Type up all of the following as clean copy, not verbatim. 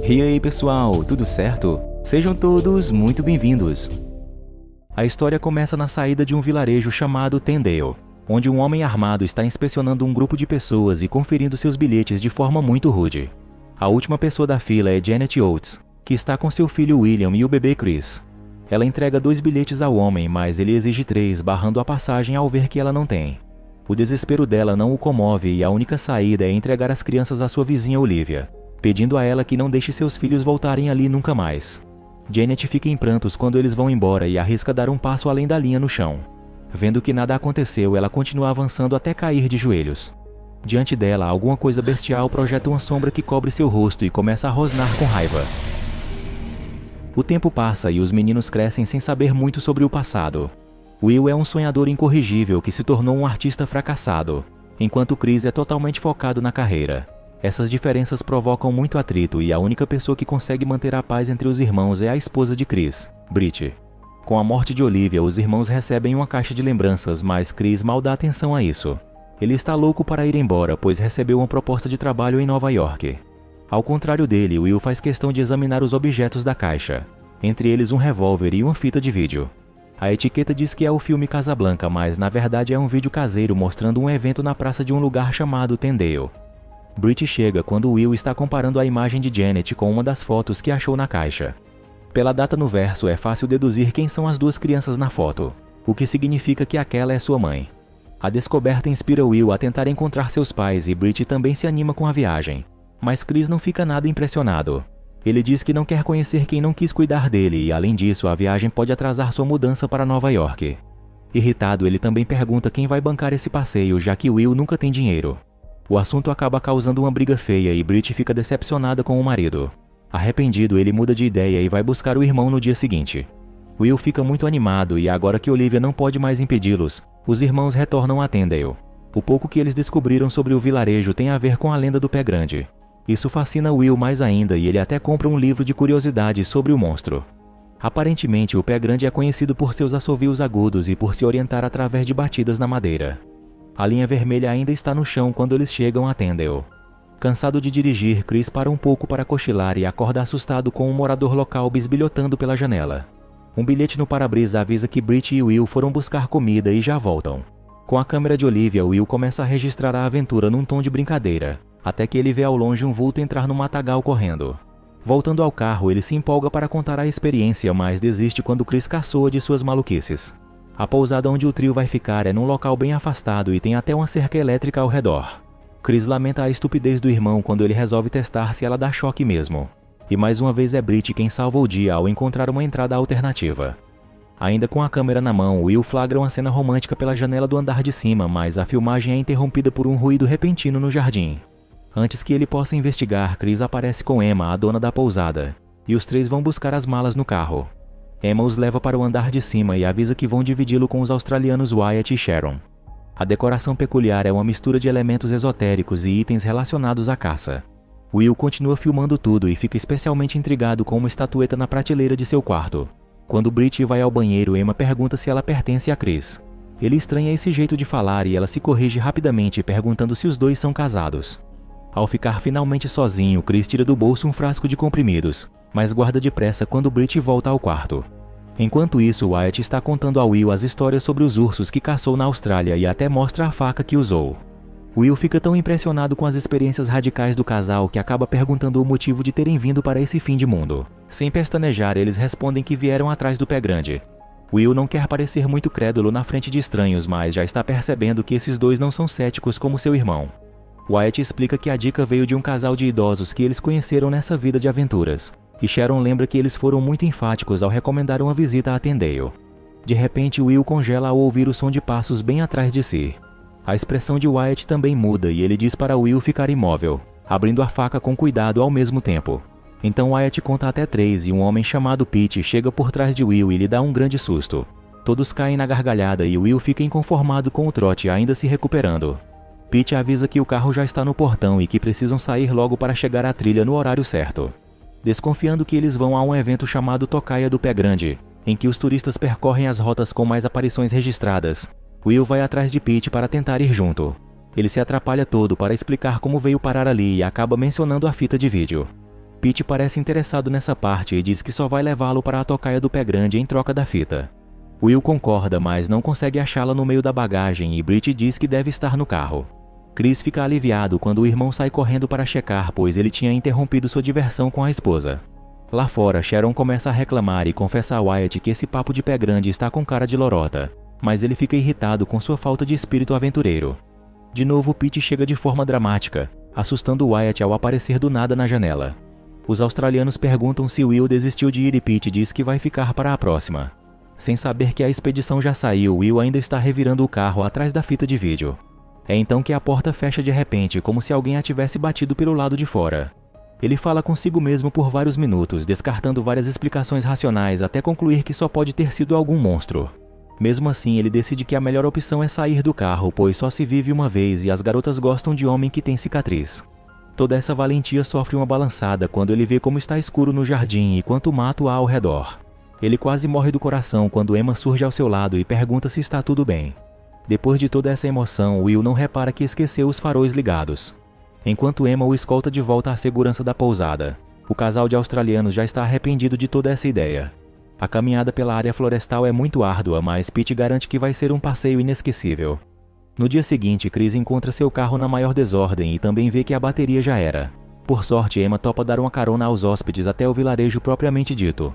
E aí pessoal, tudo certo? Sejam todos muito bem-vindos! A história começa na saída de um vilarejo chamado Tendale, onde um homem armado está inspecionando um grupo de pessoas e conferindo seus bilhetes de forma muito rude. A última pessoa da fila é Janet Oates, que está com seu filho William e o bebê Chris. Ela entrega 2 bilhetes ao homem, mas ele exige 3, barrando a passagem ao ver que ela não tem. O desespero dela não o comove e a única saída é entregar as crianças à sua vizinha Olivia, pedindo a ela que não deixe seus filhos voltarem ali nunca mais. Janet fica em prantos quando eles vão embora e arrisca dar um passo além da linha no chão. Vendo que nada aconteceu, ela continua avançando até cair de joelhos. Diante dela, alguma coisa bestial projeta uma sombra que cobre seu rosto e começa a rosnar com raiva. O tempo passa e os meninos crescem sem saber muito sobre o passado. Will é um sonhador incorrigível que se tornou um artista fracassado, enquanto Chris é totalmente focado na carreira. Essas diferenças provocam muito atrito e a única pessoa que consegue manter a paz entre os irmãos é a esposa de Chris, Brit. Com a morte de Olivia, os irmãos recebem uma caixa de lembranças, mas Chris mal dá atenção a isso. Ele está louco para ir embora, pois recebeu uma proposta de trabalho em Nova York. Ao contrário dele, Will faz questão de examinar os objetos da caixa, entre eles um revólver e uma fita de vídeo. A etiqueta diz que é o filme Casablanca, mas na verdade é um vídeo caseiro mostrando um evento na praça de um lugar chamado Tendale. Brit chega quando Will está comparando a imagem de Janet com uma das fotos que achou na caixa. Pela data no verso, é fácil deduzir quem são as 2 crianças na foto, o que significa que aquela é sua mãe. A descoberta inspira Will a tentar encontrar seus pais e Brit também se anima com a viagem. Mas Chris não fica nada impressionado. Ele diz que não quer conhecer quem não quis cuidar dele e, além disso, a viagem pode atrasar sua mudança para Nova York. Irritado, ele também pergunta quem vai bancar esse passeio, já que Will nunca tem dinheiro. O assunto acaba causando uma briga feia e Brit fica decepcionada com o marido. Arrependido, ele muda de ideia e vai buscar o irmão no dia seguinte. Will fica muito animado e agora que Olivia não pode mais impedi-los, os irmãos retornam a Tendale. O pouco que eles descobriram sobre o vilarejo tem a ver com a lenda do Pé Grande. Isso fascina Will mais ainda e ele até compra um livro de curiosidades sobre o monstro. Aparentemente, o Pé Grande é conhecido por seus assovios agudos e por se orientar através de batidas na madeira. A linha vermelha ainda está no chão quando eles chegam a Tendale. Cansado de dirigir, Chris para um pouco para cochilar e acorda assustado com um morador local bisbilhotando pela janela. Um bilhete no para-brisa avisa que Brit e Will foram buscar comida e já voltam. Com a câmera de Olivia, Will começa a registrar a aventura num tom de brincadeira, até que ele vê ao longe um vulto entrar no matagal correndo. Voltando ao carro, ele se empolga para contar a experiência, mas desiste quando Chris caçoa de suas maluquices. A pousada onde o trio vai ficar é num local bem afastado e tem até uma cerca elétrica ao redor. Chris lamenta a estupidez do irmão quando ele resolve testar se ela dá choque mesmo. E mais uma vez é Brit quem salva o dia ao encontrar uma entrada alternativa. Ainda com a câmera na mão, Will flagra uma cena romântica pela janela do andar de cima, mas a filmagem é interrompida por um ruído repentino no jardim. Antes que ele possa investigar, Chris aparece com Emma, a dona da pousada, e os 3 vão buscar as malas no carro. Emma os leva para o andar de cima e avisa que vão dividi-lo com os australianos Wyatt e Sharon. A decoração peculiar é uma mistura de elementos esotéricos e itens relacionados à caça. Will continua filmando tudo e fica especialmente intrigado com uma estatueta na prateleira de seu quarto. Quando Brit vai ao banheiro, Emma pergunta se ela pertence a Chris. Ele estranha esse jeito de falar e ela se corrige rapidamente, perguntando se os 2 são casados. Ao ficar finalmente sozinho, Chris tira do bolso um frasco de comprimidos, mas guarda depressa quando Brit volta ao quarto. Enquanto isso, Wyatt está contando a Will as histórias sobre os ursos que caçou na Austrália e até mostra a faca que usou. Will fica tão impressionado com as experiências radicais do casal que acaba perguntando o motivo de terem vindo para esse fim de mundo. Sem pestanejar, eles respondem que vieram atrás do Pé Grande. Will não quer parecer muito crédulo na frente de estranhos, mas já está percebendo que esses 2 não são céticos como seu irmão. Wyatt explica que a dica veio de um casal de idosos que eles conheceram nessa vida de aventuras, e Sharon lembra que eles foram muito enfáticos ao recomendar uma visita a Tendale. De repente, Will congela ao ouvir o som de passos bem atrás de si. A expressão de Wyatt também muda e ele diz para Will ficar imóvel, abrindo a faca com cuidado ao mesmo tempo. Então Wyatt conta até 3 e um homem chamado Pete chega por trás de Will e lhe dá um grande susto. Todos caem na gargalhada e Will fica inconformado com o trote ainda se recuperando. Pete avisa que o carro já está no portão e que precisam sair logo para chegar à trilha no horário certo. Desconfiando que eles vão a um evento chamado Tocaia do Pé Grande, em que os turistas percorrem as rotas com mais aparições registradas, Will vai atrás de Pete para tentar ir junto. Ele se atrapalha todo para explicar como veio parar ali e acaba mencionando a fita de vídeo. Pete parece interessado nessa parte e diz que só vai levá-lo para a tocaia do Pé Grande em troca da fita. Will concorda, mas não consegue achá-la no meio da bagagem e Britt diz que deve estar no carro. Chris fica aliviado quando o irmão sai correndo para checar, pois ele tinha interrompido sua diversão com a esposa. Lá fora, Sharon começa a reclamar e confessa a Wyatt que esse papo de Pé Grande está com cara de lorota, mas ele fica irritado com sua falta de espírito aventureiro. De novo, Pete chega de forma dramática, assustando Wyatt ao aparecer do nada na janela. Os australianos perguntam se Will desistiu de ir e Pete diz que vai ficar para a próxima. Sem saber que a expedição já saiu, Will ainda está revirando o carro atrás da fita de vídeo. É então que a porta fecha de repente, como se alguém a tivesse batido pelo lado de fora. Ele fala consigo mesmo por vários minutos, descartando várias explicações racionais até concluir que só pode ter sido algum monstro. Mesmo assim, ele decide que a melhor opção é sair do carro, pois só se vive uma vez e as garotas gostam de homem que tem cicatriz. Toda essa valentia sofre uma balançada quando ele vê como está escuro no jardim e quanto mato há ao redor. Ele quase morre do coração quando Emma surge ao seu lado e pergunta se está tudo bem. Depois de toda essa emoção, Will não repara que esqueceu os faróis ligados. Enquanto Emma o escolta de volta à segurança da pousada, o casal de australianos já está arrependido de toda essa ideia. A caminhada pela área florestal é muito árdua, mas Pete garante que vai ser um passeio inesquecível. No dia seguinte, Chris encontra seu carro na maior desordem e também vê que a bateria já era. Por sorte, Emma topa dar uma carona aos hóspedes até o vilarejo propriamente dito.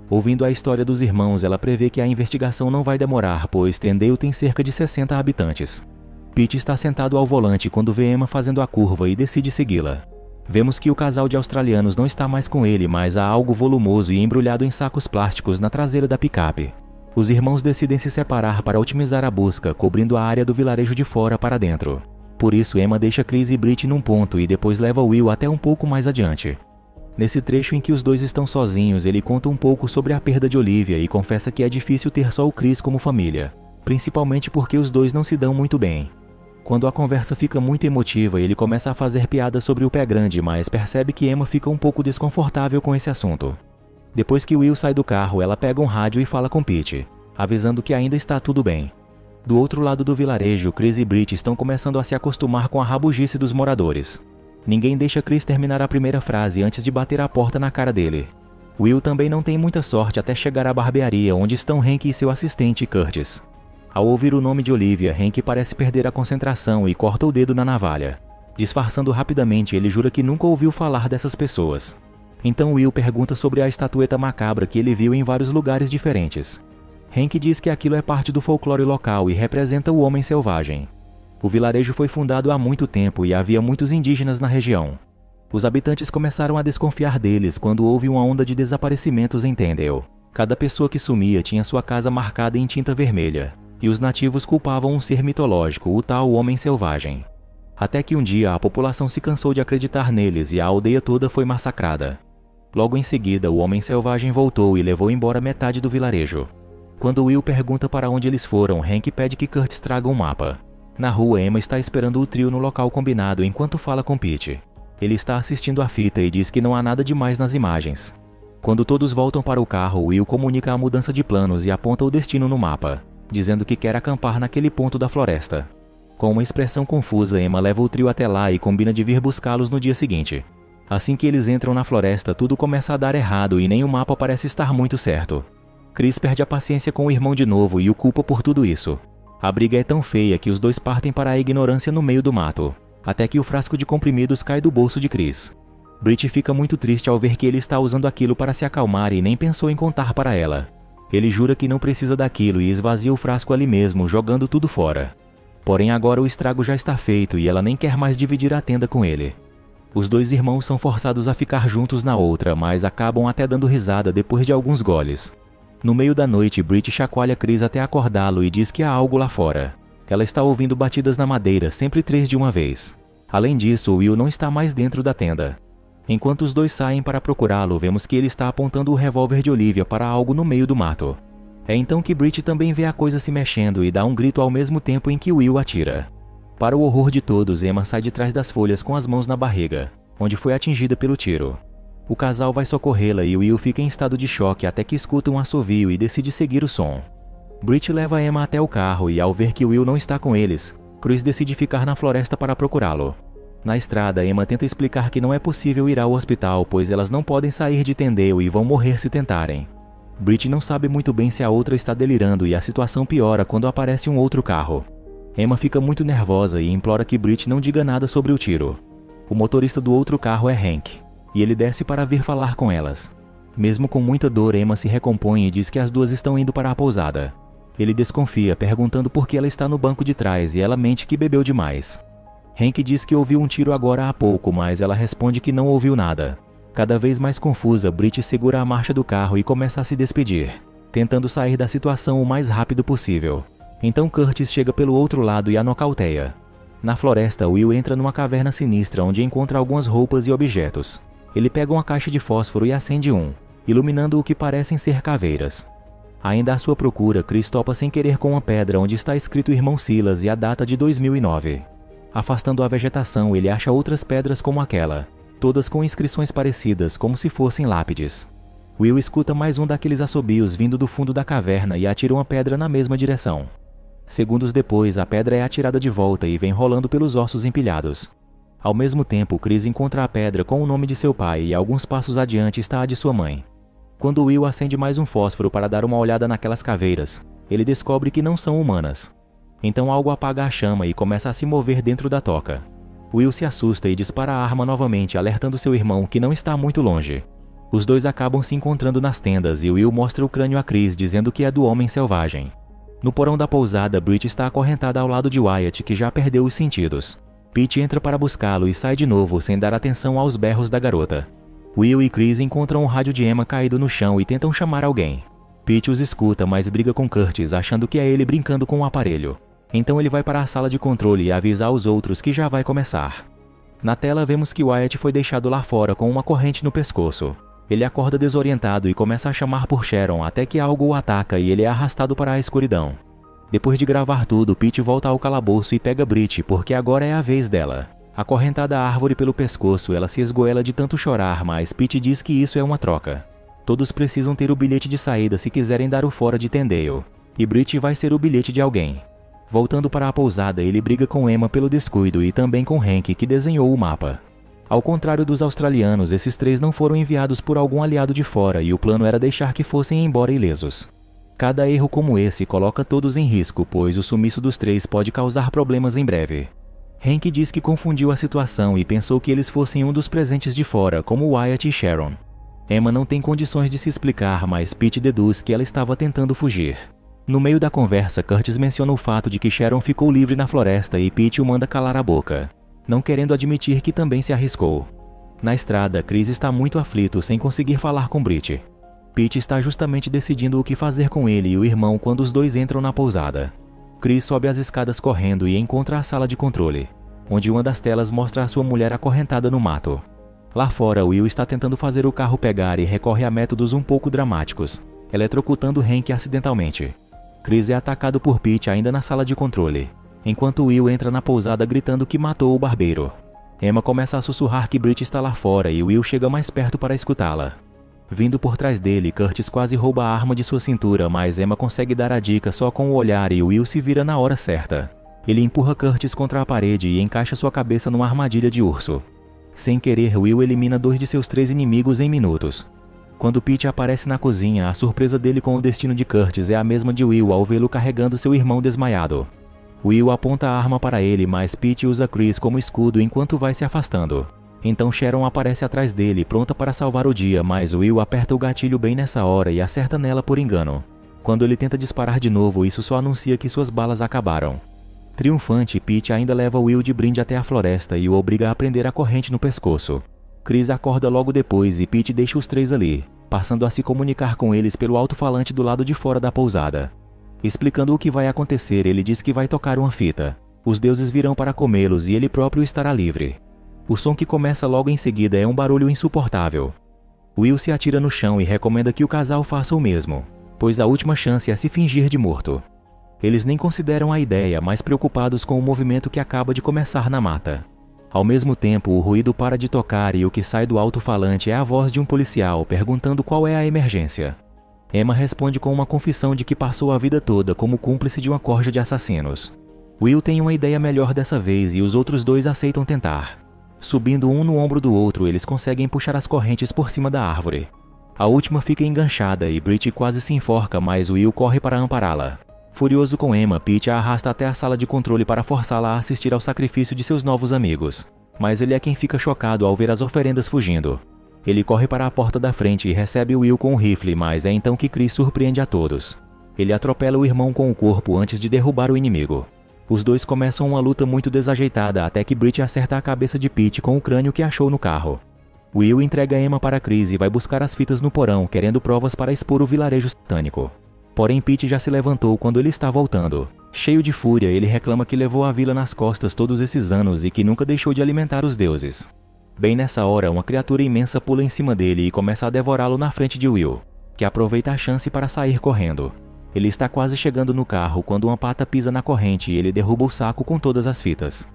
Ouvindo a história dos irmãos, ela prevê que a investigação não vai demorar, pois Tendale tem cerca de 60 habitantes. Pete está sentado ao volante quando vê Emma fazendo a curva e decide segui-la. Vemos que o casal de australianos não está mais com ele, mas há algo volumoso e embrulhado em sacos plásticos na traseira da picape. Os irmãos decidem se separar para otimizar a busca, cobrindo a área do vilarejo de fora para dentro. Por isso, Emma deixa Chris e Britt num ponto e depois leva Will até um pouco mais adiante. Nesse trecho em que os dois estão sozinhos, ele conta um pouco sobre a perda de Olivia e confessa que é difícil ter só o Chris como família, principalmente porque os dois não se dão muito bem. Quando a conversa fica muito emotiva, ele começa a fazer piadas sobre o Pé Grande, mas percebe que Emma fica um pouco desconfortável com esse assunto. Depois que Will sai do carro, ela pega um rádio e fala com Pete, avisando que ainda está tudo bem. Do outro lado do vilarejo, Chris e Britt estão começando a se acostumar com a rabugice dos moradores. Ninguém deixa Chris terminar a primeira frase antes de bater a porta na cara dele. Will também não tem muita sorte até chegar à barbearia, onde estão Hank e seu assistente Curtis. Ao ouvir o nome de Olivia, Hank parece perder a concentração e corta o dedo na navalha. Disfarçando rapidamente, ele jura que nunca ouviu falar dessas pessoas. Então Will pergunta sobre a estatueta macabra que ele viu em vários lugares diferentes. Hank diz que aquilo é parte do folclore local e representa o homem selvagem. O vilarejo foi fundado há muito tempo e havia muitos indígenas na região. Os habitantes começaram a desconfiar deles quando houve uma onda de desaparecimentos em Tendale. Cada pessoa que sumia tinha sua casa marcada em tinta vermelha, e os nativos culpavam um ser mitológico, o tal homem selvagem. Até que um dia a população se cansou de acreditar neles e a aldeia toda foi massacrada. Logo em seguida, o homem selvagem voltou e levou embora metade do vilarejo. Quando Will pergunta para onde eles foram, Hank pede que Curtis traga um mapa. Na rua, Emma está esperando o trio no local combinado enquanto fala com Pete. Ele está assistindo a fita e diz que não há nada demais nas imagens. Quando todos voltam para o carro, Will comunica a mudança de planos e aponta o destino no mapa, dizendo que quer acampar naquele ponto da floresta. Com uma expressão confusa, Emma leva o trio até lá e combina de vir buscá-los no dia seguinte. Assim que eles entram na floresta, tudo começa a dar errado e nem o mapa parece estar muito certo. Chris perde a paciência com o irmão de novo e o culpa por tudo isso. A briga é tão feia que os dois partem para a ignorância no meio do mato, até que o frasco de comprimidos cai do bolso de Chris. Britt fica muito triste ao ver que ele está usando aquilo para se acalmar e nem pensou em contar para ela. Ele jura que não precisa daquilo e esvazia o frasco ali mesmo, jogando tudo fora. Porém, agora o estrago já está feito e ela nem quer mais dividir a tenda com ele. Os dois irmãos são forçados a ficar juntos na outra, mas acabam até dando risada depois de alguns goles. No meio da noite, Britt chacoalha Chris até acordá-lo e diz que há algo lá fora. Ela está ouvindo batidas na madeira, sempre 3 de uma vez. Além disso, Will não está mais dentro da tenda. Enquanto os dois saem para procurá-lo, vemos que ele está apontando o revólver de Olivia para algo no meio do mato. É então que Britt também vê a coisa se mexendo e dá um grito ao mesmo tempo em que Will atira. Para o horror de todos, Emma sai de trás das folhas com as mãos na barriga, onde foi atingida pelo tiro. O casal vai socorrê-la e Will fica em estado de choque até que escuta um assovio e decide seguir o som. Britt leva Emma até o carro e, ao ver que Will não está com eles, Chris decide ficar na floresta para procurá-lo. Na estrada, Emma tenta explicar que não é possível ir ao hospital, pois elas não podem sair de Tendale e vão morrer se tentarem. Brit não sabe muito bem se a outra está delirando e a situação piora quando aparece um outro carro. Emma fica muito nervosa e implora que Brit não diga nada sobre o tiro. O motorista do outro carro é Hank, e ele desce para vir falar com elas. Mesmo com muita dor, Emma se recompõe e diz que as duas estão indo para a pousada. Ele desconfia, perguntando por que ela está no banco de trás, e ela mente que bebeu demais. Hank diz que ouviu um tiro agora há pouco, mas ela responde que não ouviu nada. Cada vez mais confusa, Brit segura a marcha do carro e começa a se despedir, tentando sair da situação o mais rápido possível. Então Curtis chega pelo outro lado e a nocauteia. Na floresta, Will entra numa caverna sinistra onde encontra algumas roupas e objetos. Ele pega uma caixa de fósforo e acende um, iluminando o que parecem ser caveiras. Ainda à sua procura, Chris topa sem querer com uma pedra onde está escrito Irmão Silas e a data de 2009. Afastando a vegetação, ele acha outras pedras como aquela, todas com inscrições parecidas, como se fossem lápides. Will escuta mais um daqueles assobios vindo do fundo da caverna e atira uma pedra na mesma direção. Segundos depois, a pedra é atirada de volta e vem rolando pelos ossos empilhados. Ao mesmo tempo, Chris encontra a pedra com o nome de seu pai e alguns passos adiante está a de sua mãe. Quando Will acende mais um fósforo para dar uma olhada naquelas caveiras, ele descobre que não são humanas. Então algo apaga a chama e começa a se mover dentro da toca. Will se assusta e dispara a arma novamente, alertando seu irmão que não está muito longe. Os dois acabam se encontrando nas tendas e Will mostra o crânio a Chris, dizendo que é do homem selvagem. No porão da pousada, Brit está acorrentada ao lado de Wyatt, que já perdeu os sentidos. Pete entra para buscá-lo e sai de novo, sem dar atenção aos berros da garota. Will e Chris encontram o rádio de Emma caído no chão e tentam chamar alguém. Pete os escuta, mas briga com Curtis, achando que é ele brincando com o aparelho. Então ele vai para a sala de controle e avisa aos outros que já vai começar. Na tela vemos que Wyatt foi deixado lá fora com uma corrente no pescoço. Ele acorda desorientado e começa a chamar por Sharon até que algo o ataca e ele é arrastado para a escuridão. Depois de gravar tudo, Pete volta ao calabouço e pega Brit, porque agora é a vez dela. Acorrentada à árvore pelo pescoço, ela se esgoela de tanto chorar, mas Pete diz que isso é uma troca. Todos precisam ter o bilhete de saída se quiserem dar o fora de Tendale, e Brit vai ser o bilhete de alguém. Voltando para a pousada, ele briga com Emma pelo descuido e também com Hank, que desenhou o mapa. Ao contrário dos australianos, esses três não foram enviados por algum aliado de fora e o plano era deixar que fossem embora ilesos. Cada erro como esse coloca todos em risco, pois o sumiço dos três pode causar problemas em breve. Hank diz que confundiu a situação e pensou que eles fossem um dos presentes de fora, como Wyatt e Sharon. Emma não tem condições de se explicar, mas Pete deduz que ela estava tentando fugir. No meio da conversa, Curtis menciona o fato de que Sharon ficou livre na floresta e Pete o manda calar a boca, não querendo admitir que também se arriscou. Na estrada, Chris está muito aflito, sem conseguir falar com Brit. Pete está justamente decidindo o que fazer com ele e o irmão quando os dois entram na pousada. Chris sobe as escadas correndo e encontra a sala de controle, onde uma das telas mostra a sua mulher acorrentada no mato. Lá fora, Will está tentando fazer o carro pegar e recorre a métodos um pouco dramáticos, eletrocutando Hank acidentalmente. Chris é atacado por Pete ainda na sala de controle, enquanto Will entra na pousada gritando que matou o barbeiro. Emma começa a sussurrar que Brit está lá fora e Will chega mais perto para escutá-la. Vindo por trás dele, Curtis quase rouba a arma de sua cintura, mas Emma consegue dar a dica só com o olhar e Will se vira na hora certa. Ele empurra Curtis contra a parede e encaixa sua cabeça numa armadilha de urso. Sem querer, Will elimina 2 de seus 3 inimigos em minutos. Quando Pete aparece na cozinha, a surpresa dele com o destino de Curtis é a mesma de Will ao vê-lo carregando seu irmão desmaiado. Will aponta a arma para ele, mas Pete usa Chris como escudo enquanto vai se afastando. Então Sharon aparece atrás dele, pronta para salvar o dia, mas Will aperta o gatilho bem nessa hora e acerta nela por engano. Quando ele tenta disparar de novo, isso só anuncia que suas balas acabaram. Triunfante, Pete ainda leva Will de brinde até a floresta e o obriga a prender a corrente no pescoço. Chris acorda logo depois e Pete deixa os 3 ali, passando a se comunicar com eles pelo alto-falante do lado de fora da pousada. Explicando o que vai acontecer, ele diz que vai tocar uma fita. Os deuses virão para comê-los e ele próprio estará livre. O som que começa logo em seguida é um barulho insuportável. Will se atira no chão e recomenda que o casal faça o mesmo, pois a última chance é se fingir de morto. Eles nem consideram a ideia, mais preocupados com o movimento que acaba de começar na mata. Ao mesmo tempo, o ruído para de tocar e o que sai do alto-falante é a voz de um policial perguntando qual é a emergência. Emma responde com uma confissão de que passou a vida toda como cúmplice de uma corja de assassinos. Will tem uma ideia melhor dessa vez e os outros 2 aceitam tentar. Subindo um no ombro do outro, eles conseguem puxar as correntes por cima da árvore. A última fica enganchada e Brit quase se enforca, mas Will corre para ampará-la. Furioso com Emma, Pete a arrasta até a sala de controle para forçá-la a assistir ao sacrifício de seus novos amigos. Mas ele é quem fica chocado ao ver as oferendas fugindo. Ele corre para a porta da frente e recebe Will com um rifle, mas é então que Chris surpreende a todos. Ele atropela o irmão com o corpo antes de derrubar o inimigo. Os dois começam uma luta muito desajeitada até que Brit acerta a cabeça de Pete com o crânio que achou no carro. Will entrega Emma para Chris e vai buscar as fitas no porão, querendo provas para expor o vilarejo satânico. Porém, Pete já se levantou quando ele está voltando. Cheio de fúria, ele reclama que levou a vila nas costas todos esses anos e que nunca deixou de alimentar os deuses. Bem nessa hora, uma criatura imensa pula em cima dele e começa a devorá-lo na frente de Will, que aproveita a chance para sair correndo. Ele está quase chegando no carro quando uma pata pisa na corrente e ele derruba o saco com todas as fitas.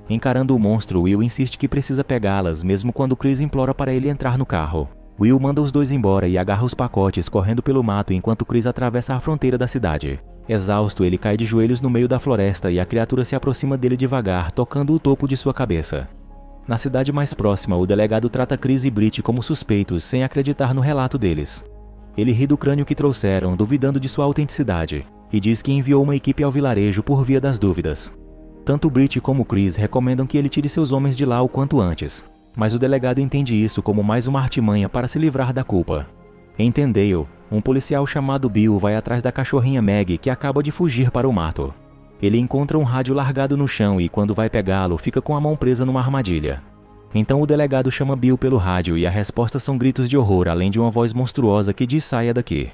Encarando o monstro, Will insiste que precisa pegá-las, mesmo quando Chris implora para ele entrar no carro. Will manda os dois embora e agarra os pacotes correndo pelo mato enquanto Chris atravessa a fronteira da cidade. Exausto, ele cai de joelhos no meio da floresta e a criatura se aproxima dele devagar, tocando o topo de sua cabeça. Na cidade mais próxima, o delegado trata Chris e Brit como suspeitos, sem acreditar no relato deles. Ele ri do crânio que trouxeram, duvidando de sua autenticidade, e diz que enviou uma equipe ao vilarejo por via das dúvidas. Tanto Brit como Chris recomendam que ele tire seus homens de lá o quanto antes, mas o delegado entende isso como mais uma artimanha para se livrar da culpa. Em Tendale, um policial chamado Bill vai atrás da cachorrinha Maggie que acaba de fugir para o mato. Ele encontra um rádio largado no chão e quando vai pegá-lo, fica com a mão presa numa armadilha. Então o delegado chama Bill pelo rádio e a resposta são gritos de horror, além de uma voz monstruosa que diz: "Saia daqui".